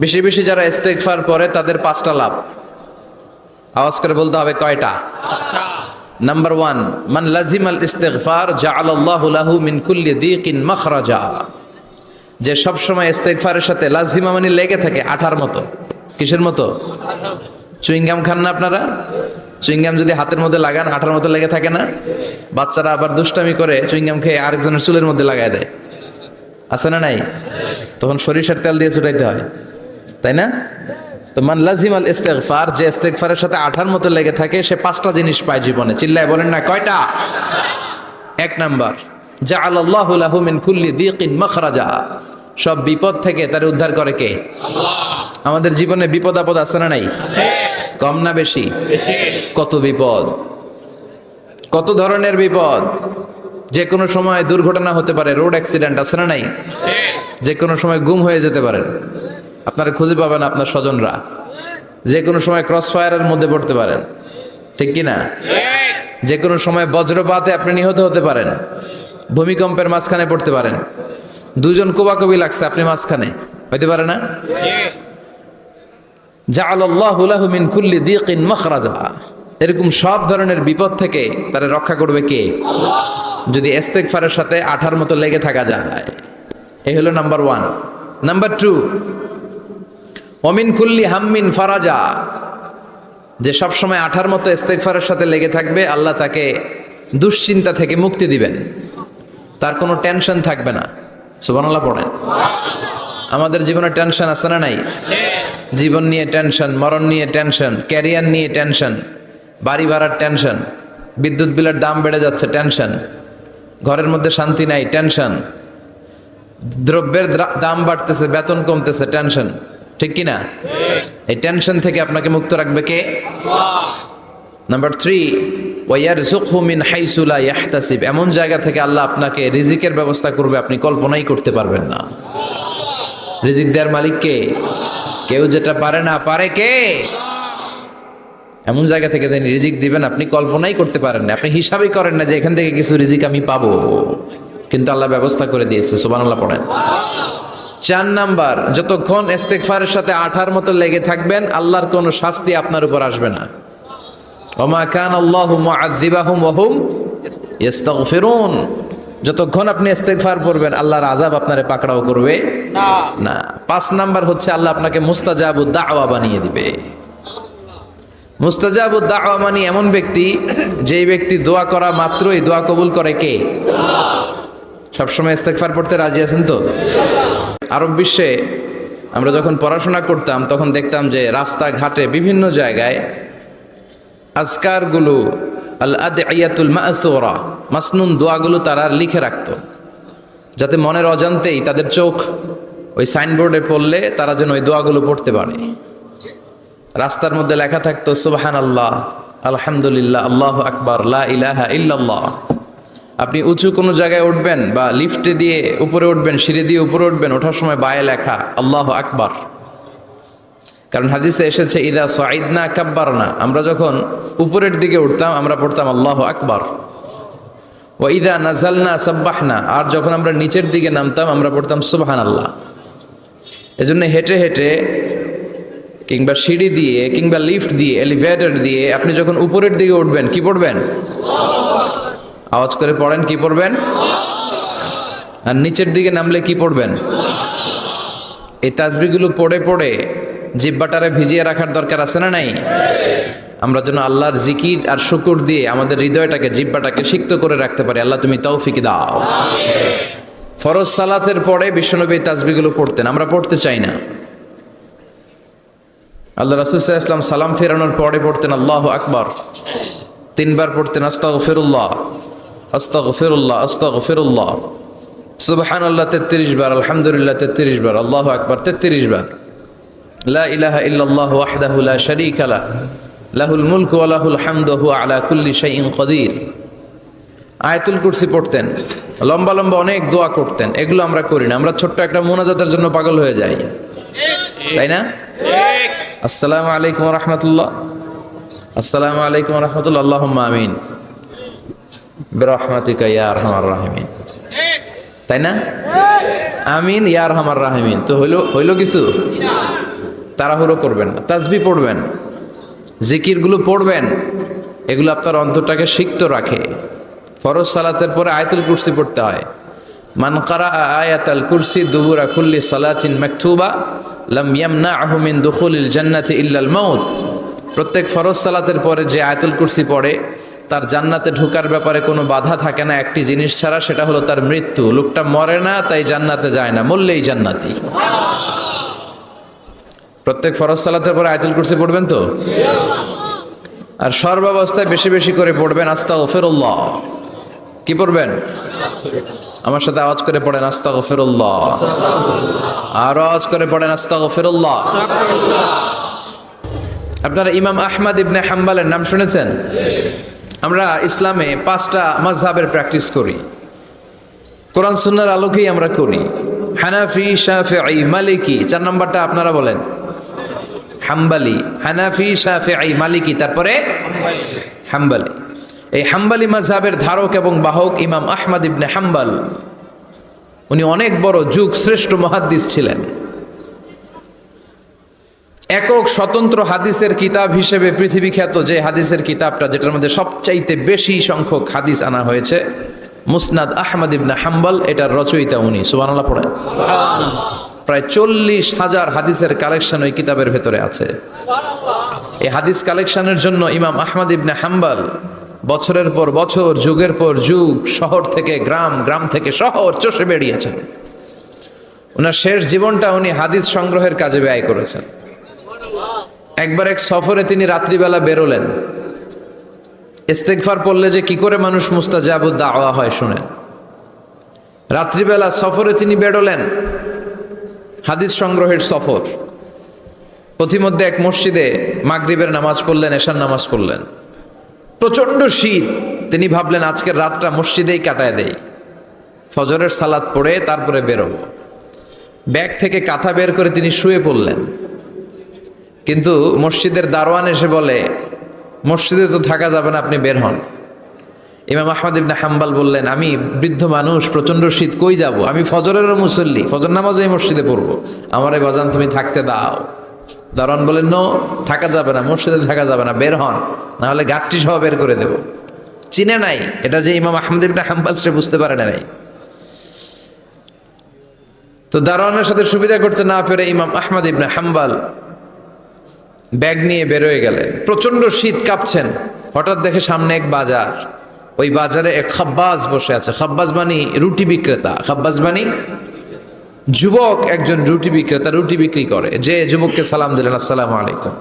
বেশি বেশি যারা ইস্তেগফার পড়ে তাদের 5টা লাভ। আওয়াজ করে বলতে হবে কয়টা? নাম্বার 1, মান লাজিমাল ইস্তেগফার জাআলাল্লাহু লাহু মিন কুল্লি দীকিন মাখরাজা। যে সব সময় ইস্তেগফারের সাথে লাজিমা মানে লেগে থাকে, আঠার মতো। কিসের মতো? চুইংগাম খান না আপনারা? চুইংগাম যদি হাতের মধ্যে লাগান আঠার মতো লেগে থাকে না? বাচ্চারা আবার দুষ্টামি করে চুইংগাম খেয়ে আরেকজনের চুলের মধ্যে লাগায় দেয়, আছে না নাই? তখন সরিষার তেল দিয়ে ছুটাইতে হয়, তাই না? তো মান লাজিমাল ইস্তেগফার, যে ইস্তেগফারের সাথে আঠার মতো লেগে থাকে, সে 5টা জিনিস পায় জীবনে। চিল্লায় বলেন না কয়টা? 1 নাম্বার, জাআলাল্লাহু লাহু মিন কুল্লি দীকিন মাখরাজা। সব বিপদ থেকে তার উদ্ধার করে কে? আল্লাহ। আমাদের জীবনে বিপদ আপদ আছে না নাই? আছে। কম না বেশি? বেশি। কত বিপদ, কত ধরনের বিপদ। যে কোনো সময় দুর্ঘটনা হতে পারে, রোড অ্যাক্সিডেন্ট, আছে না নাই? আছে। যে কোনো সময় গুম হয়ে যেতে পারেন, আপনারা খুঁজে পাবেন আপনার স্বজনরা। যে কোনো সময় ক্রস ফায়ারের মধ্যে পড়তে পারেন, ঠিক কি না? যে কোনো সময় বজ্রপাতে আপনি নিহত হতে পারেন, ভূমিকম্পের মাঝখানে পড়তে পারেন, দুজন কোবাকবি লাগছে, আপনি মাঝখানে, হইতে পারে না? জাআলাল্লাহু লাহু মিন কুল্লি দীকিন মাখরাজা। এরকম সব ধরনের বিপদ থেকে তারা রক্ষা করবে কে? আল্লাহ। যদি ইস্তেগফারের সাথে আঠার মতো লেগে থাকা যায়। এই হলো নাম্বার 1। নাম্বার 2, ওমিন কুল্লি হাম্মিন ফারাজা। যে সব সময় আঠার মতো ইস্তেগফারের সাথে লেগে থাকবে, আল্লাহ তাকে দুশ্চিন্তা থেকে মুক্তি দিবেন, তার কোনো টেনশন থাকবে না। সুবহানাল্লাহ পড়েন। আমাদের জীবনে টেনশন আছে না নাই? জীবন নিয়ে টেনশন, মরণ নিয়ে টেনশন, ক্যারিয়ার নিয়ে টেনশন, বাড়ি ভাড়ার টেনশন, বিদ্যুৎ বিলের দাম বেড়ে যাচ্ছে, টেনশন, ঘরের মধ্যে শান্তি নাই, টেনশন, দ্রব্যের দাম বাড়তেছে, বেতন কমতেছে, টেনশন, ঠিক কি না? এই টেনশন থেকে আপনাকে মুক্ত রাখবে কে? আল্লাহ। নাম্বার 3, ওয়ায়ারযুকহু মিন হাইসু লা ইয়াহতাসিব। এমন জায়গা থেকে আল্লাহ আপনাকে রিজিকের ব্যবস্থা করবে, আপনি কল্পনাই করতে পারবেন না। রিজিক দেওয়ার মালিক কে? কেউ যেটা পারে না, পারে কে? এমন জায়গা থেকে তিনি রিজিক দিবেন, আপনি কল্পনাই করতে পারেন না। আপনি হিসাবই করেন না যে এখান থেকে কিছু রিজিক আমি পাবো, কিন্তু আল্লাহ ব্যবস্থা করে দিয়েছে। সুবহানাল্লাহ পড়েন। 4 নাম্বার, যতক্ষণ ইস্তেগফারের সাথে আঠার মতো লেগে থাকবেন, আল্লাহর কোনো শাস্তি আপনার উপর আসবে না। ওমা কানা আল্লাহু মুআযযিবাহুম ওয়া হুম ইস্তাগফিরুন। যতক্ষণ আপনি ইস্তেগফার পড়বেন, আল্লাহর আযাব আপনারে পাকড়াও করবে না। 5 নাম্বার হচ্ছে আল্লাহ আপনাকে মুস্তাজাবুদ দাওয়া বানিয়ে দিবে। মুস্তাজাবুদ দাওয়া মানে এমন ব্যক্তি, যেই ব্যক্তি দোয়া করা মাত্রই দোয়া কবুল করে কে? আল্লাহ। সবসময় ইস্তেগফার পড়তে রাজি আছেন তো? আরব বিশ্বে আমরা যখন পড়াশোনা করতাম তখন দেখতাম যে রাস্তাঘাটে বিভিন্ন জায়গায় আজকারগুলো, আল আদইয়াতুল মাসুরা, মাসনুন দোয়াগুলো তারা লিখে রাখতো, যাতে মনের অজান্তেই তাদের চোখ ওই সাইনবোর্ডে পড়লে তারা যেন ওই দোয়াগুলো পড়তে পারে। রাস্তার মধ্যে লেখা থাকতো সুবহানাল্লাহ, আলহামদুলিল্লাহ, আল্লাহু আকবার, লা ইলাহা ইল্লাল্লাহ। আপনি উঁচু কোনো জায়গায় উঠবেন বা লিফটে দিয়ে উপরে উঠবেন, সিঁড়ি দিয়ে উপরে উঠবেন, ওঠার সময় বায়ে লেখা আল্লাহু আকবার। কারণ হাদিসে এসেছে ইদা সাইদনা কাব্বারনা, আমরা যখন উপরের দিকে উঠতাম আমরা পড়তাম আল্লাহু আকবার। ওয়া ইদা নাযালনা সাব্বাহনা, আর যখন আমরা নিচের দিকে নামতাম আমরা পড়তাম সুবহানাল্লাহ। এজন্য হেঁটে হেঁটে কিংবা সিঁড়ি দিয়ে কিংবা লিফট দিয়ে, এলিভেটর দিয়ে আপনি যখন উপরের দিকে উঠবেন কি পড়বেন? আওয়াজ করে পড়েন, কি পড়বেন? আর নিচের দিকে নামলে কি পড়বেন? এই তাসবিহগুলো পড়ে পড়ে জিহ্বাটারে ভিজিয়ে রাখার দরকার আছে না নাই? আমরা যেন আল্লাহর জিকির আর শুকর দিয়ে আমাদের হৃদয়টাকে, জিহ্বাটাকে সিক্ত করে রাখতে পারি। আল্লাহ তুমি তৌফিক দাও। ফরজ সালাতের পরে বিশ্বনবী তাসবিহগুলো পড়তেন, আমরা পড়তে চাই না। আল্লাহ রাসূল সাল্লাল্লাহু আলাইহি ওয়াসাল্লাম সালাম ফেরানোর পরে পড়তেন আল্লাহু আকবার, 3 বার পড়তেন আস্তাগফিরুল্লাহ, আস্তাগফিরুল্লাহ, আস্তাগফিরুল্লাহ, সুবহানাল্লাহ 33 বার, আলহামদুলিল্লাহ 33 বার, আল্লাহু আকবার 33 বার, লা ইলাহা ইল্লাল্লাহ ওয়াহদাহু লা শারীকা লাহু, লাহুল মুলকু ওয়া লাহুল হামদু ওয়া আলা কুল্লি শাইইন কাদির। আয়াতুল কুরসি পড়তেন, লম্বা লম্বা অনেক দোয়া করতেন। এগুলো আমরা করি না, আমরা ছোট্ট একটা মুনাজাতের জন্য পাগল হয়ে যাই, তাই না? আসসালামু আলাইকুম ওয়া রাহমাতুল্লাহ, আসসালামু আলাইকুম ওয়া রাহমাতুল্লাহ, আল্লাহুম্মা আমিন বিরহমাতিকা ইয়া আরহামার রাহিমিন, তাই না? আমিন ইয়া আরহামার রাহিমিন। তো হইলো কিছু? তাড়াহুড়ো করবেন না, তাসবিহ পড়বেন, জিকিরগুলো পড়বেন, এগুলো আপনার অন্তরটাকে সিক্ত রাখে। ফরজ সালাতের পরে আয়াতুল কুরসি পড়তে হয়। মান কারাআ আয়াতাল কুরসি দুবুরা কুল্লি সালাতিন মাকতুবা লাম ইয়ামনাহু মিন দুখুলিল জান্নাতি ইল্লাল মাউত। প্রত্যেক ফরজ সালাতের পরে যে আয়াতুল কুরসি পড়ে তার জান্নাতে ঢোকার ব্যাপারে কোনো বাধা থাকে না একটি জিনিস ছাড়া, সেটা হলো তার মৃত্যু। লোকটা মরে না তাই জান্নাতে যায় না, মরলেই জান্নাতি। প্রত্যেক ফরজ সালাতের পরে আয়াতুল কুরসি পড়বেন তো? আর সর্বাবস্থায় বেশি বেশি করে পড়বেন আস্তাগফিরুল্লাহ। কি পড়বেন? আমার সাথে আওয়াজ করে পড়েন আস্তাগফিরুল্লাহ। আর আওয়াজ করে পড়েন আস্তাগফিরুল্লাহ। আপনারা ইমাম আহমদ ইবনে হাম্বলের নাম শুনেছেন? আমরা ইসলামে 5টা মাযহাবের প্র্যাকটিস করি, কোরআন সুন্নাহর আলোকেই আমরা করি। হানাফি, শাফিঈ, মালিকি। 4 নম্বরটা আপনারা বলেন হাম্বলি। হানাফি, শাফিঈ, মালিকি, তারপরে হাম্বলি। এই হাম্বলি মাযহাবের ধারক এবং বাহক ইমাম আহমদ ইবনে হাম্বল। উনি অনেক বড় যুগ শ্রেষ্ঠ মুহাদ্দিস ছিলেন। একক স্বতন্ত্র হাদিসের কিতাব হিসেবে পৃথিবী খ্যাত যে হাদিসের কিতাবটা, যেটার মধ্যে সবচাইতে বেশি সংখ্যক হাদিস আনা হয়েছে, মুসনাদ আহমদ ইবনে হাম্বল, এটার রচয়িতা উনি। সুবহানাল্লাহ পড়েন। প্রায় 40,000 হাদিসের কালেকশন ওই কিতাবের ভেতরে আছে। এই হাদিস কালেকশনের জন্য ইমাম আহমদ ইবনে হাম্বল বছরের পর বছর, যুগের পর যুগ, শহর থেকে গ্রাম, গ্রাম থেকে শহর চষে বেরিয়েছেন। ওনার শেষ জীবনটা উনি হাদিস সংগ্রহের কাজে ব্যয় করেছেন। একবার এক সফরে তিনি রাত্রিবেলা বেরোলেন। ইস্তেগফার পড়লে যে কি করে মানুষ মুস্তাজাবুদ দাওয়া হয় শুনেন। রাত্রিবেলা সফরে তিনি বেরোলেন, হাদিস সংগ্রহের সফর। পথিমধ্যে এক মসজিদে মাগরিবের নামাজ পড়লেন, এশার নামাজ পড়লেন। প্রচন্ড শীত। তিনি ভাবলেন আজকের রাতটা মসজিদেই কাটায় দেই, ফজরের সালাত পড়ে তারপরে বেরোবো। ব্যাগ থেকে কাঁথা বের করে তিনি শুয়ে পড়লেন। কিন্তু মসজিদের দারোয়ান এসে বলে, মসজিদে তো থাকা যাবে না, আপনি বের হন। ইমাম আহমদ ইবনে হাম্বল বললেন, আমি বৃদ্ধ মানুষ, প্রচন্ড শীত, কই যাব? আমি ফজরেরও মুসল্লি, ফজর নামাজও এই মসজিদে পড়বো, আমার এই বাজান তুমি থাকতে দাও। দারোয়ান বলেন, নো, থাকা যাবে না, মসজিদে থাকা যাবে না, বের হন, না হলে গাঠটি সহ বের করে দেব। চিনে নাই এটা যে ইমাম আহমদ ইবনে হাম্বল, সে বুঝতে পারে নাই। তো দারোয়ানের সাথে সুবিধা করতে না পেরে ইমাম আহমদ ইবনে হাম্বল ব্যাগ নিয়ে বেরোয় গেলেন। প্রচন্ড শীত, কাঁপছেন। হঠাৎ দেখে সামনে এক বাজার। ওই বাজারে এক খাব্বাজ বসে আছে। খাব্বাজ মানি রুটি বিক্রেতা। খাব্বাজ মানি যুবক, একজন রুটি বিক্রেতা, রুটি বিক্রি করে। যে যুবককে সালাম দিলেন, আসসালামু আলাইকুম।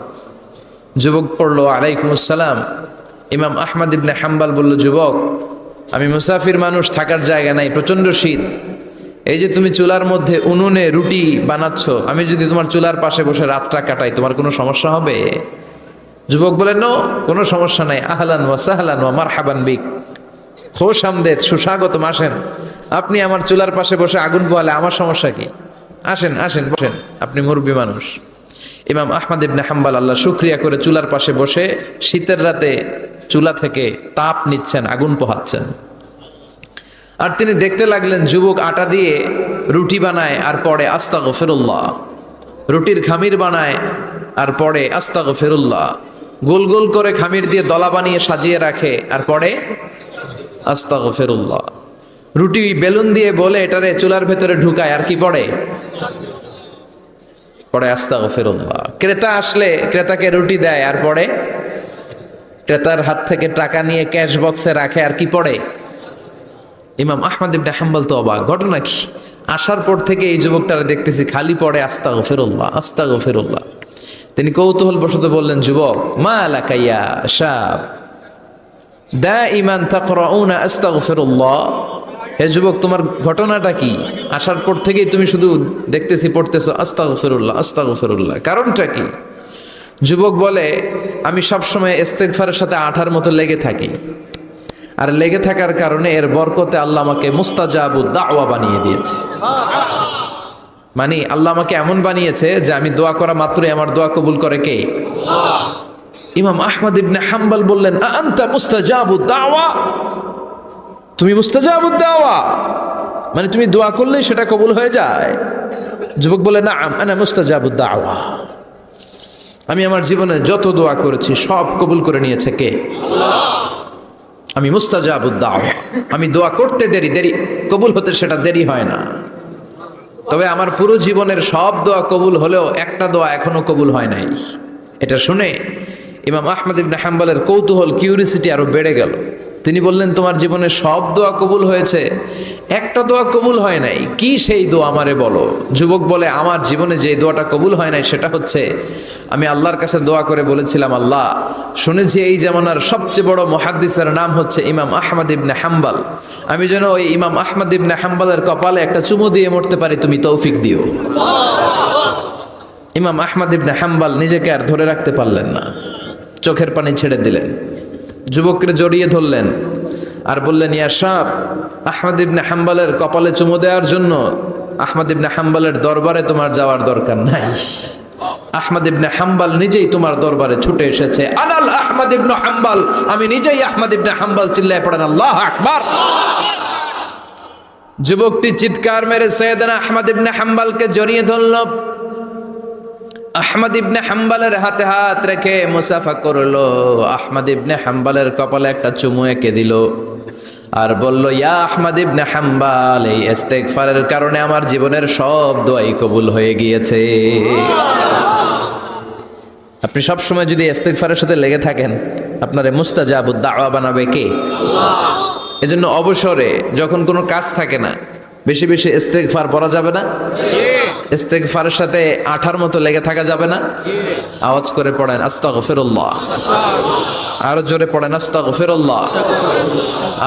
যুবক পড়লো, আলাইকুম আসসালাম। ইমাম আহমদ ইবনে হাম্বল বলল, যুবক, আমি মুসাফির মানুষ, থাকার জায়গা নাই, প্রচন্ড শীত। এই যে তুমি চুলার মধ্যে উনুনে রুটি বানাচ্ছ, আমি যদি তোমার চুলার পাশে বসে রাতটা কাটাই, তোমার কোনো সমস্যা হবে? যুবক বলেন, নো, কোনো সমস্যা নাই। আহলান ওয়া সাহলান ওয়া মারহাবান বিক, খোশ আমদেদ, সুস্বাগতম, আসেন। আপনি আমার চুলার পাশে বসে আগুন পোহালে আমার সমস্যা কি? আসেন, আসেন, বসেন, আপনি মুরব্বী মানুষ। ইমাম আহমদ ইবনে হাম্বল আল্লাহ শুকরিয়া করে চুলার পাশে বসে শীতের রাতে চুলা থেকে তাপ নিচ্ছেন, আগুন পোহাচ্ছেন। আর তিনি দেখতে লাগলেন যুবক আটা দিয়ে রুটি বানায় আর পড়ে আস্তাগফিরুল্লাহ, রুটির খামির বানায় আর পড়ে আস্তাগফিরুল্লাহ, গোল গোল করে খামির দিয়ে দলা বানিয়ে সাজিয়ে রাখে আর পড়ে আস্তাগফিরুল্লাহ, রুটি বেলুন দিয়ে বলে এটারে চুলার ভেতরে ঢুকায় আর কি পড়ে আস্তাগফিরুল্লাহ। ক্রেতা আসলে ক্রেতাকে রুটি দেয় আর পড়ে, ক্রেতার হাত থেকে টাকা নিয়ে ক্যাশ বক্সে রাখে আর কি পড়ে। ইমাম আহমদ ইবনে হাম্বল তো অবাক, ঘটনা কি? আসার পর থেকে এই যুবকটারে দেখতেছি খালি পড়ে আস্তাগফিরুল্লাহ, আস্তাগফিরুল্লাহ। তিনি কৌতূহল বশত বললেন, যুবক, মা লাকা ইয়া শাব দাইমান তাকরাউনা আস্তাগফিরুল্লাহ, হে যুবক, তোমার ঘটনাটা কি? আসার পর থেকেই তুমি শুধু দেখতেছি পড়তেছো আস্তাগফিরুল্লাহ, আস্তাগফিরুল্লাহ, কারণটা কি? যুবক বলে, আমি সবসময় ইস্তেগফারের সাথে আঠার মতো লেগে থাকি, আর লেগে থাকার কারণে এর বরকতে আল্লাহ আমাকে মুস্তাজাবুদ দাওয়া বানিয়ে দিয়েছে। মানে আল্লাহ আমাকে এমন বানিয়েছে যে আমি দোয়া করা মাত্রই আমার দোয়া কবুল করে কে? আল্লাহ। ইমাম আহমদ ইবনে হাম্বল বললেন, আনতা মুস্তাজাবুদ দাওয়া, তুমি মুস্তাজাবুদ দাওয়া, মানে তুমি দোয়া করলেই সেটা কবুল হয়ে যায়? যুবক বলে, নাআম আনা মুস্তাজাবুদ দাওয়া, আমি আমার জীবনে যত দোয়া করেছি সব কবুল করে নিয়েছে কে? আমি মুস্তাজাবুদ দাওয়া। আমি দোয়া করতে দেরি কবুল হতে সেটা দেরি হয় না। তবে আমার পুরো জীবনের সব দোয়া কবুল হলেও একটা দোয়া এখনো কবুল হয় নাই। এটা শুনে ইমাম আহমদ ইবনে হাম্বলের কৌতূহল, কিউরিসিটি আরো বেড়ে গেল। তিনি বললেন, তোমার জীবনে সব দোয়া কবুল হয়েছে, একটা দোয়া কবুল হয় নাই, কি সেই দোয়া আমারে বলো। যুবক বলে, আমার জীবনে যে দোয়াটা কবুল হয় নাই সেটা হচ্ছে, আমি আল্লাহর কাছে দোয়া করে বলেছিলাম, আল্লাহ শুনেছি এই জামানার সবচেয়ে বড় মুহাদ্দিসের নাম হচ্ছে ইমাম আহমদ ইবনে হাম্বল, আমি যেন ওই ইমাম আহমদ ইবনে হাম্বলের কপালে একটা চুমু দিয়ে মরতে পারি, তুমি তৌফিক দিও। ইমাম আহমদ ইবনে হাম্বল নিজেকে আর ধরে রাখতে পারলেন না, চোখের পানি ছেড়ে দিলেন, যুবককে জড়িয়ে ধরলেন আর বললেন, ইয়া শাব, আহমদ ইবনে হাম্বলের কপালে চুমু দেওয়ার জন্য আহমদ ইবনে হাম্বলের দরবারে তোমার যাওয়ার দরকার নাই। আহমদ ইবনে হাম্বল নিজেই তোমার দরবারে ছুটে এসেছে। আনাল আহমদ ইবনে হাম্বল, আমি নিজেই আহমদ ইবনে হাম্বল। চিল্লায় পড়েন আল্লাহু আকবার। যুবকটি চিৎকার মেরে সাইয়েদনা আহমদ ইবনে হাম্বলকে জড়িয়ে ধরল। আহমদ ইবনে হাম্বলের হাতে হাত রেখে মুসাফা করলো। আহমদ ইবনে হাম্বলের কপালে একটা চুমু এঁকে দিল আর বলল, ইয়া আহমদ ইবনে হাম্বল, এই ইস্তেগফারের কারণে আমার জীবনের সব দোয়াই কবুল হয়ে গিয়েছে। আপনি সব সময় যদি ইস্তেগফারের সাথে লেগে থাকেন, আপনারে মুস্তাজাবুদ দাওয়া বানাবে কে? আল্লাহ। এজন্য অবসরে যখন কোনো কাজ থাকে না, বেশি বেশি ইস্তেগফার পড়া যাবে না? ইস্তেগফারের সাথে আঠার মতো লেগে থাকা যাবে না? আওয়াজ করে পড়েন আস্তাগফিরুল্লাহ। আরো জোরে পড়েন আস্তাগফিরুল্লাহ।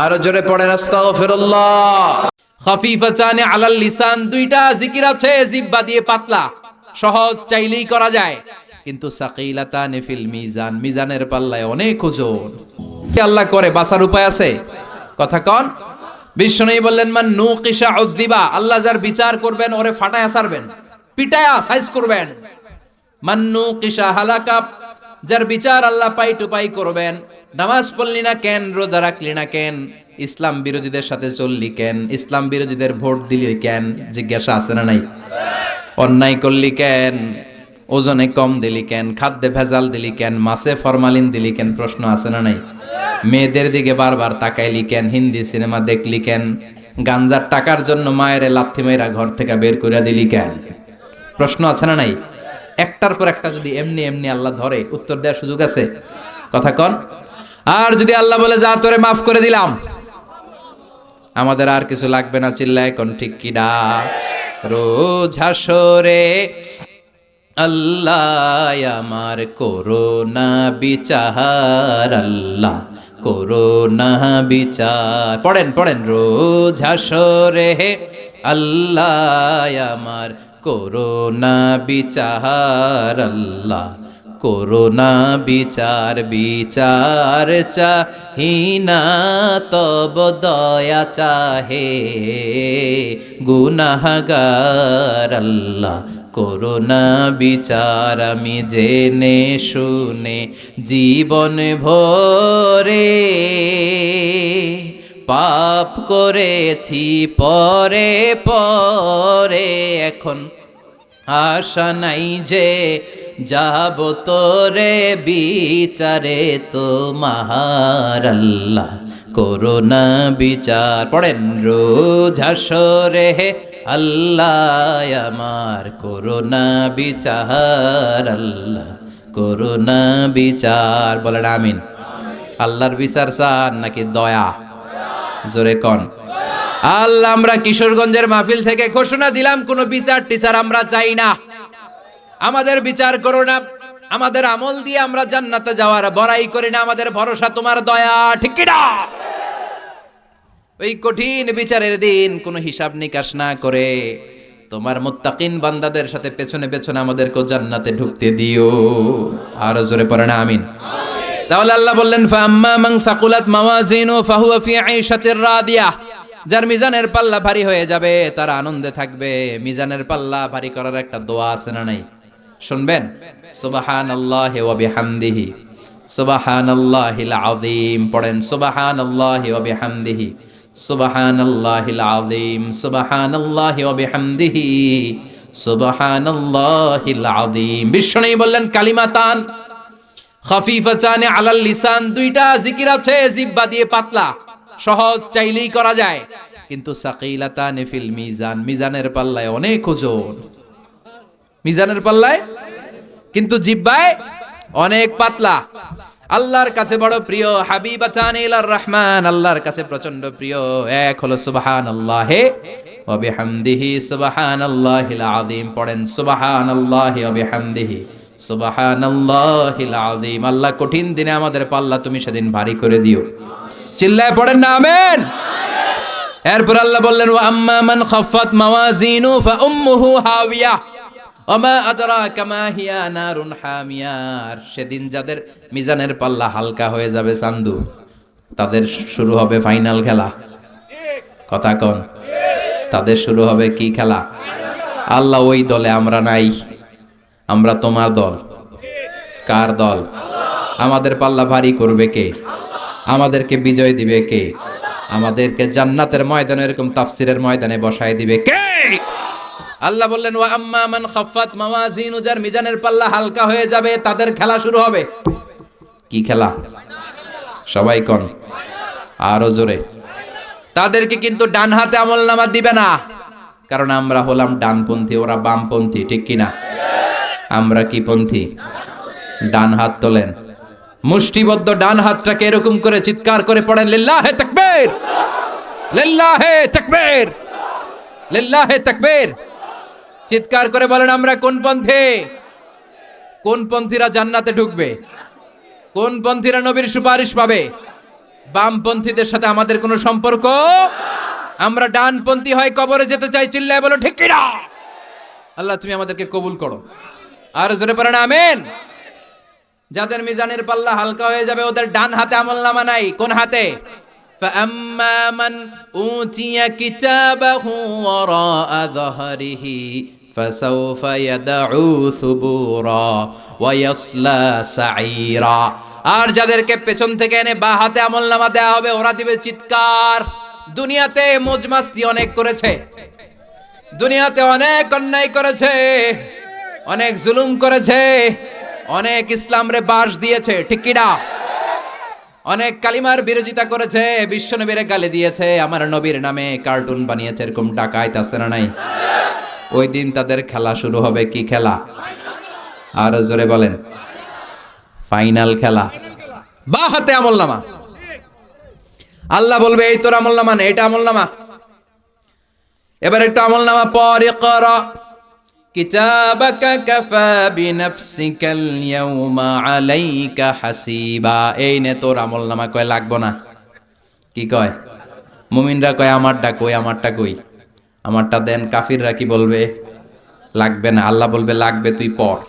আরো জোরে পড়েন আস্তাগফিরুল্লাহ। খাফিফাতানি আলাল লিসান, দুইটা জিকির আছে জিহ্বা দিয়ে পাতলা, সহজ, চাইলেই করা যায়, কিন্তু সাকিলাতানি ফিল মিজান, মিজানের পাল্লায় অনেক ওজন। আল্লাহ করে বাঁচার উপায় আছে? কথা কন। বিষ্ণু বললেন, মান নুকিশা উযযিবা, আল্লাহ যার বিচার করবেন ওরে ফাটায়া ছাড়বেন, পিটায়া সাইজ করবেন। মান নুকিশা হালাকা, যার বিচার আল্লাহ পাই টু পাই করবেন। নামাজ পড়লি না কেন, রোজা রাখলি না কেন, ইসলাম বিরোধীদের সাথে চললি কেন, ইসলাম বিরোধীদের ভোট দিলি কেন, জিজ্ঞাসা আছে না নাই? অন্যায় করলি কেন, ওজনে কম দিলি কেন, খাদ্যে ভেজাল দিলি কেন, মাছে ফরমালিন দিলি কেন, প্রশ্ন আছে না নাই? মেয়েদের দিকে বারবার তাকাইলি কেন, হিন্দি সিনেমা দেখলি কেন, গাঞ্জার টাকার জন্য মায়ের লাথি মেয়েরা ঘর থেকে বের করে দিলি কেন, প্রশ্ন আছে না নাই? একটার পর একটা যদি এমনি এমনি আল্লাহ ধরে, উত্তর দেওয়ার সুযোগ আছে? কথা কন। আর যদি আল্লাহ বলে, যা তোরে মাফ করে দিলাম, আমাদের আর কিছু লাগবে না, চিল্লায় কোন ঠিক কিনা? রোজ হাসরে আল্লাহ আমার করোনা বিচার, আল্লাহ করোনা বিচার। পড়েন পড়েন, রোজ হাসরে আল্লাহ আমার করোনা বিচার, আল্লাহ করোনা বিচার। বিচার চাহিনা তব দয়া চাহে, গুনাহগার আল্লাহ করোনা বিচার। আমি জেনে শুনে জীবন ভরে পাপ করেছি পরে পরে, এখন আশা নাই যে যাব তোরে বিচারে তোমার, আল্লাহ করোনা বিচার। পড়েন, রোজ হাসরে আল্লাহ আমার করোনা বিচার, আল্লাহ করোনা বিচার। বলেন আমিন। আল্লাহর বিচার চান নাকি দয়া? জোরে কন। আল্লাহ, আমরা কিশোরগঞ্জের মাহফিল থেকে ঘোষণা দিলাম, কোন বিচার টিচার আমরা চাই না। আমাদের বিচার করো না, আমাদের আমল দিয়ে আমরা জান্নাতে যাওয়ার বড়াই করি না, আমাদের ভরসা তোমার দয়া। ঠিক কি না? ওই কঠিন বিচারের দিন কোনো হিসাব নিকাশ না করে তোমার মুত্তাকিন বান্দাদের সাথে পেছনে পেছনে আমাদেরকে জান্নাতে ঢুকতে দিও। আরো জোরে পড়েন আমিন। তাহলে আল্লাহ বললেন, ফাম্মা মান সাকুলাত মাওয়াজিনু ফাহুয়া ফি আইশাতির রাদিয়াহ, যার মিজানের পাল্লা ভারী হয়ে যাবে তারা আনন্দে থাকবে। মিজানের পাল্লা ভারী করার একটা দোয়া আছে না নাই? শুনবেন, সুবহানাল্লাহি ওয়া বিহামদিহি সুবহানাল্লাহিল আযীম। পড়েন সুবহানাল্লাহি ওয়া বিহামদিহি সুবহানাল্লাহিল আযীম সুবহানাল্লাহি ওয়া বিহামদিহি সুবহানাল্লাহিল আযীম। বিশ্বনবী বললেন কালিমাতান খাফিফাতানি আলাল লিসান, দুইটা জিকির আছে জিহ্বা দিয়ে পাতলা, সহজ, চাইলেই করা যায়, কিন্তু সাকিলাতানি ফিল মিজান, মিজানের পাল্লায় অনেক ওজন। মিজানের পাল্লায় কিন্তু জিহ্বায় অনেক পাতলা। আল্লাহর কাছে বড় প্রিয়, হাবিবাতান ইলার রহমান, আল্লাহর কাছে প্রচন্ড প্রিয়। এক হলো সুবহানাল্লাহি ওয়া বিহামদিহি সুবহানাল্লাহিল আযীম। পড়েন সুবহানাল্লাহি ওয়া বিহামদিহি সুবহানাল্লাহিল আযীম। আল্লাহ কঠিন দিনে আমাদের পাল্লা তুমি সেদিন ভারী করে দিও। চিল্লায় পড়েন না আমিন। এরপর আল্লাহ বললেন ওয়া আম্মা মান খাফফাত মাওয়াজিনু ফা উম্মুহু হাওিয়া ওমা আদরাকা মা হিয়া নারুন হামিয়া। সেদিন যাদের মিজানের পাল্লা হালকা হয়ে যাবে চান্দু, তাদের শুরু হবে ফাইনাল খেলা। কথা কোন? তাদের শুরু হবে কি খেলা? আল্লাহ ওই দলে আমরা নাই, আমরা তোমার দল। কার দল? আমাদের পাল্লা ভারী করবে কে? আমাদেরকে বিজয় দিবে কে? আমাদেরকে জান্নাতের ময়দানে এরকম তাফসীরের ময়দানে বসায় দিবে কে? আল্লাহ বললেন ওয়া আম্মা মান খাফফাত মাওয়াজিনু, যার মিজানের পাল্লা হালকা হয়ে যাবে তাদের খেলা শুরু হবে। কি খেলা? সবাই কোন? আরো জোরে। তাদেরকে কিন্তু ডান হাতে আমলনামা দিবে না, কারণ আমরা হলাম ডানপন্থী, ওরা বামপন্থী, ঠিক কিনা? আমরা কি পন্থী? ডান হাত তোলেন, মুষ্টিবদ্ধ ডান হাতটাকে এরকম করে চিৎকার করে পড়েন লিল্লাহে তাকবীর, লিল্লাহে তাকবীর, লিল্লাহে তাকবীর। চিৎকার করে বলেন আমরা কোন পন্থী? কোন পন্থীরা জান্নাতে ঢুকবে? কোন পন্থীরা নবীর সুপারিশ পাবে? বামপন্থীদের সাথে আমাদের কোনো সম্পর্ক। আমরা ডানপন্থী হয় কবরে যেতে চাই, চিল্লায় বলো ঠিক কিনা? আল্লাহ তুমি আমাদেরকে কবুল করো। আর জোরে পড়েন আমিন। যাদের মিজানের পাল্লা হালকা হয়ে যাবে ওদের ডান হাতে আমলনামা নাই, কোন হাতে? فأما من أوتي كتابه وراء ظهره فسوف يدعو ثبورا ويصلى سعيرا। আর যাদেরকে পেছন থেকে এনে বা হাতে আমলনামা দেয়া হবে ওরা দিবে চিৎকার। দুনিয়াতে মজমাস্তি অনেক করেছে, দুনিয়াতে অনেক অন্যায় করেছে, অনেক জুলুম করেছে, অনেক ইসলামরে বাস দিয়েছে, ঠিক কিনা? অনেক কালিমার বিরোধিতা করেছে, বিশ্বনবীর গালি দিয়েছে, আমার নবীর নামে কার্টুন বানিয়েছে, এরকম ডাকাইত আছে না নাই? ওই দিন তাদের খেলা শুরু হবে। কি খেলা? আরো জোরে বলেন। ফাইনাল খেলা। বা হাতে আমলনামা। আল্লাহ বলবে এই তোর আমলনামা না, এটা আমলনামা। এবার একটু আমলনামা পড়। ইকরা কিতাবাকা কাফা বিনাফসিকাল ইয়াউমা আলাইকা হাসিবা। এই নে তোর আমলনামা। কয় লাগবো না। কি কয়? মুমিনরা কয় আমারটা কই, আমারটা কই, আমারটা দেন। কাফিররা কি বলবে? লাগবে না। আল্লাহ বলবে লাগবে, তুই পড়।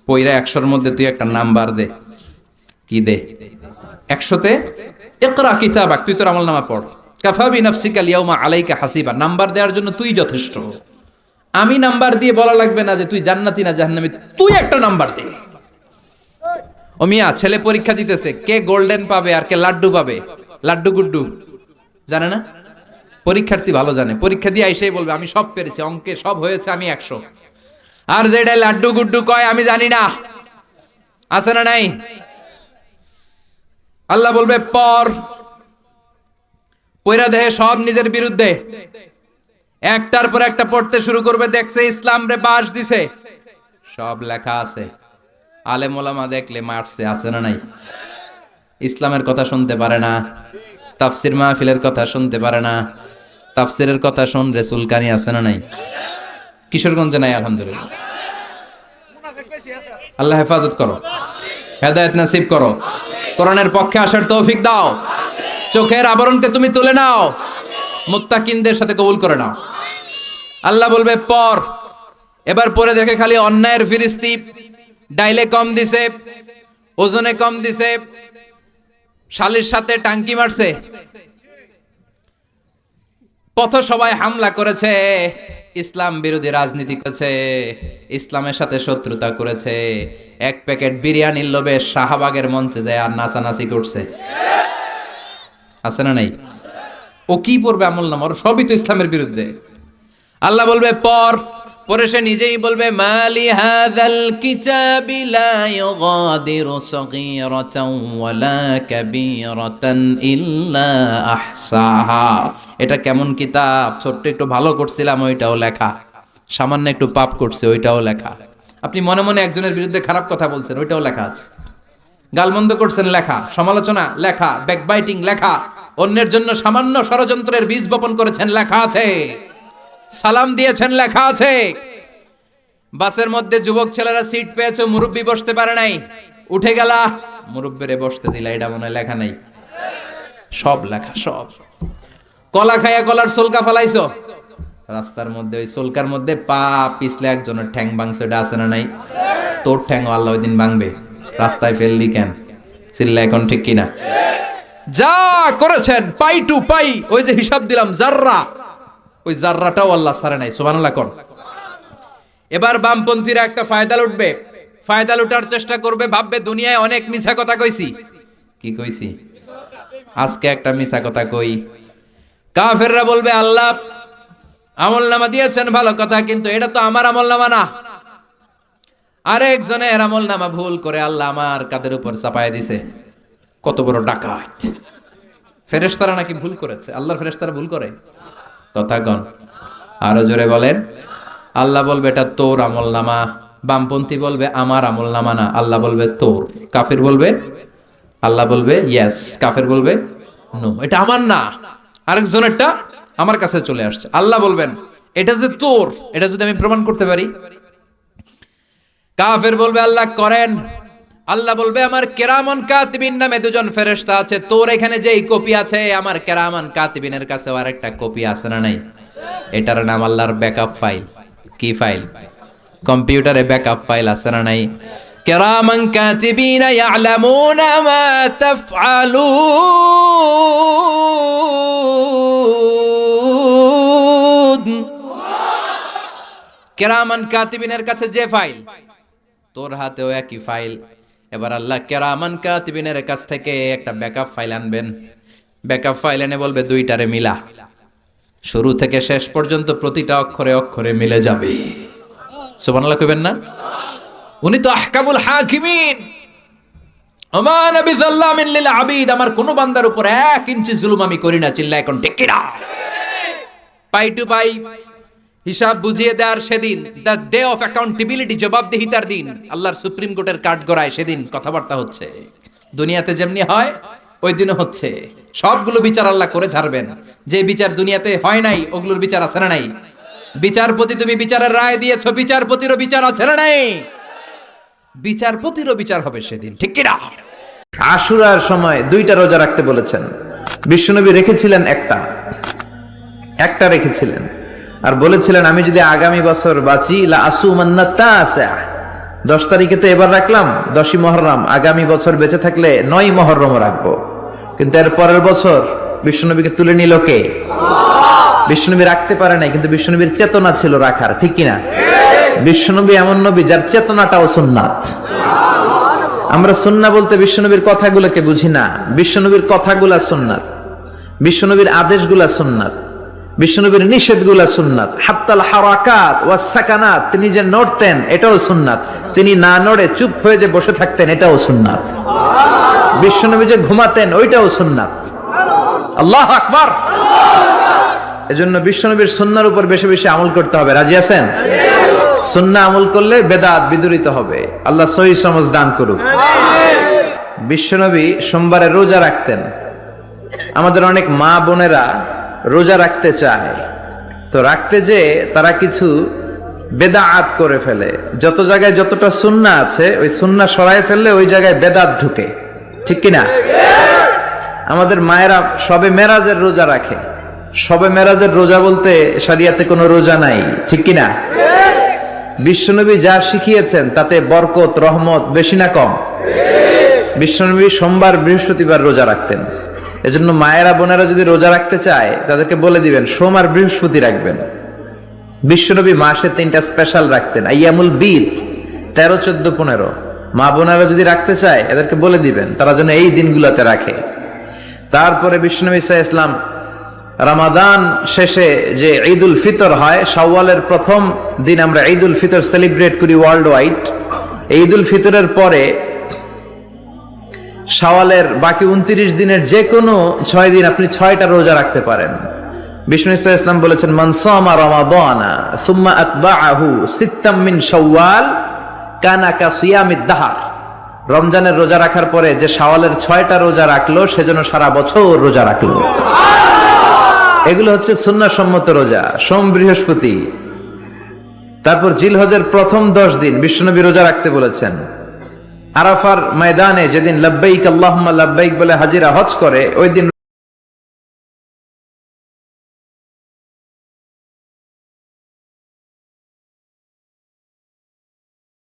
পয়রা 100-র মধ্যে তুই একটা নাম্বার দে। কি দে? 100-তে ইকরা কিতাবাক, তুই তোর আমলনামা পড়। কাফা বিনাফসিকাল ইয়াউমা আলাইকা হাসিবা। নাম্বার দেওয়ার জন্য তুই যথেষ্ট। আমি নাম্বার দিয়ে বলা লাগবে না যে তুই জান্নাতি না জাহান্নামী, তুই একটা নাম্বার দে। ও মিয়া, ছেলে পরীক্ষা দিতেছে, কে গোল্ডেন পাবে আর কে লাড্ডু পাবে? লাড্ডু গুড্ডু জানে না? পরীক্ষার্থী ভালো জানে। পরীক্ষা দিয়ে আইসেই বলবে আমি সব পেরেছি, অঙ্কে সব হয়েছে, আমি 100। আর যেটা লাড্ডু গুড্ডু কয় আমি জানি না, আছে না নাই? আল্লাহ বলবে পর। পয়রা দেহে সব নিজের বিরুদ্ধে, একটার পর একটা পড়তে শুরু করবে। দেখছে ইসলাম রে বাস দিছে, সব লেখা আছে। আলেম ওলামা দেখলে মারছে, আছে না নাই? ইসলামের কথা শুনতে পারে না, তাফসির মাহফিলের কথা শুনতে পারে না। তাফসিরের কথা শুন রেসুল কানি, আছে না নাই? কিশোরগঞ্জে নাই আলহামদুলিল্লাহ। আল্লাহ হেফাজত করো, হেদায়েত নসিব করো, কোরআনের পক্ষে আসার তৌফিক দাও, চোখের আবরণকে তুমি তুলে নাও, মুত্তাকিনদের সাথে কবুল করে নাও। আল্লাহ বলবে পর। এবার পরে দেখে খালি অন্যায়ের ফিরিস্তি। ডাইলে কম দিছে, ওজনে কম দিছে, শালির সাথে টাঙ্কি মারছে, পথসভায় হামলা করেছে, ইসলাম বিরোধী রাজনীতি করেছে, ইসলামের সাথে শত্রুতা করেছে, এক প্যাকেট বিরিয়ানির লোভে শাহবাগের মঞ্চে যায় আর নাচানাচি করছে, আছে না নাই? ও কি পড়বে আমলনামা? ওর সবই তো ইসলামের বিরুদ্ধে। আল্লাহ বলবে পর। পরে সে নিজেই বলবে মালি হাযাল কিতাবি লা ইউগাদিরু সগীরাতান ওয়ালা কাবীরাতান ইল্লা আহসাহা। এটা কেমন কিতাব, ছোট্ট একটু ভালো করছিলাম ওইটাও লেখা, সামান্য একটু পাপ করছে ওইটাও লেখা, আপনি মনে মনে একজনের বিরুদ্ধে খারাপ কথা বলছেন ওইটাও লেখা আছে, গালমন্দ করছেন লেখা, সমালোচনা লেখা, ব্যাকবাইটিং লেখা, অন্যের জন্য সামান্য ষড়যন্ত্রের বীজ বপন করেছেন লেখা আছে, সালাম দিয়েছেন লেখা আছে। বাসের মধ্যে যুবক ছেলেরা সিট পেয়েছো, মুরব্বি বসতে পারে নাই, উঠে গেলা, মুরব্বিরে বসতে দিলা, এটা মনে লেখা নাই, সব লেখা সব। কলা খাইয়া কলার সোলকা ফালাইছো, রাস্তার মধ্যে ওই সোলকার মধ্যে পা পিছলে একজনের ঠ্যাং ভাঙছে, ওটা আছে না নাই? তোর ঠ্যাং আল্লাহ ওই দিন ভাঙবে, রাস্তায় ফেললি কেন? চিল্লা এখন ঠিক কিনা? যা করেছেন পাই টু পাই, ওই যে হিসাব দিলাম জাররা, ওই জাররাটাও আল্লাহ ছাড়ে নাই, সুবহানাল্লাহ কোন। এবার বামপন্থীরা একটা ফায়দা লুটবে, ফায়দা লুটার চেষ্টা করবে, ভাববে দুনিয়ায় অনেক মিছা কথা কইছি। কি কইছি? আজকে একটা মিছা কথা কই। কাফেররা বলবে আল্লাহ আমলনামা দিয়েছেন ভালো কথা, কিন্তু এটা তো আমার আমলনামা না, আরেকজনের আমলনামা ভুল করে আল্লাহ আমার কাদের উপর চাপায় দিছে। কত বড় ডাকাত! ফেরেশতারা নাকি ভুল করেছে, আল্লাহর ফেরেশতারা ভুল করে? কথা কন, আরো জোরে বলেন। আল্লাহ বলবে এটা তোর আমলনামা, বামপন্থী বলবে আমার আমলনামা না, আল্লাহ বলবে তোর। কাফের বলবে, আল্লাহ বলবে ইয়েস, কাফের বলবে নো, এটা আমার না, আরেকজনেরটা আমার কাছে চলে আসছে। আল্লাহ বলবেন এটা যে তোর, এটা যদি আমি প্রমাণ করতে পারি। কাফের বলবে আল্লাহ করেন। আল্লাহ বলবে আমার কেরামান কাতিবিন নামে দুজন ফেরেশতা আছে, তোর এখানে যেই কপি আছে আমার কেরামান কাতিবিনের কাছেও আরেকটা কপি আছে না নাই? এটার নাম আল্লাহর ব্যাকআপ ফাইল। কি ফাইল? কম্পিউটারে ব্যাকআপ ফাইল আছে না নাই? কেরামান কাতিবিনা ইয়ালামুনা মা তাফআলুন। কেরামান কাতিবিনের কাছে যে ফাইল, তোর হাতেও একই ফাইল। এবার আল্লাহ কেরামান কাতিবিনের কাছ থেকে একটা ব্যাকআপ ফাইল আনবেন, ব্যাকআপ ফাইল এনে বলবে দুইটারে মিলা, শুরু থেকে শেষ পর্যন্ত প্রতিটা অক্ষরে অক্ষরে মিলে যাবে। সুবহানাল্লাহ কইবেন না? উনি তো আহকামুল হাকিমিন, ওমা নবী যাল্লামিন লিল আবিদ, আমার কোন বান্দার উপর 1 ইঞ্চি জুলুম আমি করি না, চিল্লা এখন ঠিক কিনা? পাই টু পাই হিসাব বুঝিয়ে দেওয়ার সেদিন, দ্য ডে অফ অ্যাকাউন্টেবিলিটি, জবাবদিহিতার দিন, আল্লাহর সুপ্রিম কোর্টের কাঠ গড়ায়, সেদিন কথাবার্তা হচ্ছে। দুনিয়াতে যেমনি হয় ওই দিনও হচ্ছে, সবগুলো বিচার আল্লাহ করে ছাড়বেন। যে বিচার দুনিয়াতে হয় নাই ওগুলোর বিচার আছে না নাই? বিচারপতি তুমি বিচারের রায় দিয়েছো, বিচারপতিরও বিচার আছে না নাই? বিচারপতিরও বিচার হবে সেদিন, ঠিক কিনা? আশুরার সময় 2টা রোজা রাখতে বলেছেন, বিশ্বনবী রেখেছিলেন একটা রেখেছিলেন, আর বলেছিলেন আমি যদি আগামী বছর বাঁচি লা আসুমান্না তাসা, 10 তারিখে তো এবার রাখলাম, 10ই মুহররম, আগামী বছর বেঁচে থাকলে 9ই মুহররম রাখবো। কিন্তু এর পরের বছর বিশ্বনবীকে তুলে নিল কে? বিশ্বনবী রাখতে পারে নাই, কিন্তু বিশ্বনবীর চেতনা ছিল রাখার, ঠিক কিনা? বিশ্বনবী এমন নবী যার চেতনাটাও সুন্নাত। আমরা সুন্নাহ বলতে বিশ্বনবীর কথাগুলোকে বুঝি না, বিশ্বনবীর কথাগুলা সুন্নাত, বিশ্বনবীর আদেশগুলা সুন্নাত, বিশ্বনবীর নিষেধগুলা সুন্নাত। হাত্তাল হারাকাত ওয়াস সাকানাত, তিনি যে নড়তেন এটাও সুন্নাত, তিনি না নড়ে চুপ হয়ে যে বসে থাকতেন এটাও সুন্নাত, বিশ্বনবী যে ঘুমাতেন ওইটাও সুন্নাত। আল্লাহু আকবার। এজন্য বিশ্বনবীর সুন্নাহর উপর বেশি বেশি আমল করতে হবে, রাজি আছেন? সুন্নাহ আমল করলে বেদাত বিদুরিত হবে। আল্লাহ সহি সমঝ দান করুক। বিশ্বনবী সোমবারে রোজা রাখতেন। আমাদের অনেক মা বোনেরা রোজা রাখতে চায়, তো রাখতে যে তারা কিছু বেদাত করে ফেলে। যত জায়গায় যতটা সুন্নাহ আছে ওই সুন্নাহ সরায় ফেললে ওই জায়গায় বেদাত ঢুকে, ঠিক কিনা? আমাদের মায়েরা শবে মেরাজের রোজা রাখে। শবে মেরাজের রোজা বলতে শরিয়াতে কোনো রোজা নাই, ঠিক কিনা? বিশ্বনবী যা শিখিয়েছেন তাতে বরকত রহমত বেশি না কম? বিশ্বনবী সোমবার বৃহস্পতিবার রোজা রাখতেন। এজন্য মায়েরা বোনেরা যদি রোজা রাখতে চায় তাদেরকে বলে দিবেন সোম আর বৃহস্পতি রাখবেন। বিশ্বনবী মাসে 3টা স্পেশাল রাখতেন, আইয়ামুল বীদ, 13, 14, 15। মা বোনেরা যদি রাখতে চায় এদেরকে বলে দিবেন তারা যেন এই দিনগুলোতে রাখে। তারপরে বিশ্বনবী সাল্লাল্লাহু আলাইহি ওয়াসাল্লাম রমাদান শেষে যে ঈদুল ফিতর হয়, শাওয়ালের প্রথম দিন আমরা ঈদুল ফিতর সেলিব্রেট করি ওয়ার্ল্ড ওয়াইড। ঈদুল ফিতরের পরে শাওয়ালের বাকি 29 দিনের যে কোনো 6 দিন আপনি 6টা রোজা রাখতে পারেন। বিষ্ণু ইসলাম বলেছেন, মান সামা রমাদানা সুম্মা আতবাআহু সিত্তাম মিন শাওয়াল কানা কাসিয়ামিদ দাহর। রমজানের রোজা রাখার পরে যে শাওয়ালের 6টা রোজা রাখলো, সেজন্য সারা বছর রোজা রাখলো। এগুলো হচ্ছে সুন্নাহসম্মত রোজা, সোম বৃহস্পতি। তারপর জিলহজের প্রথম 10 দিন বিশ্বনবী রোজা রাখতে বলেছেন। আরাফার ময়দানে যেদিন লব্বাইক আল্লাহুম্মা লব্বাইক বলে হাজিরা হজ করে, ওই দিন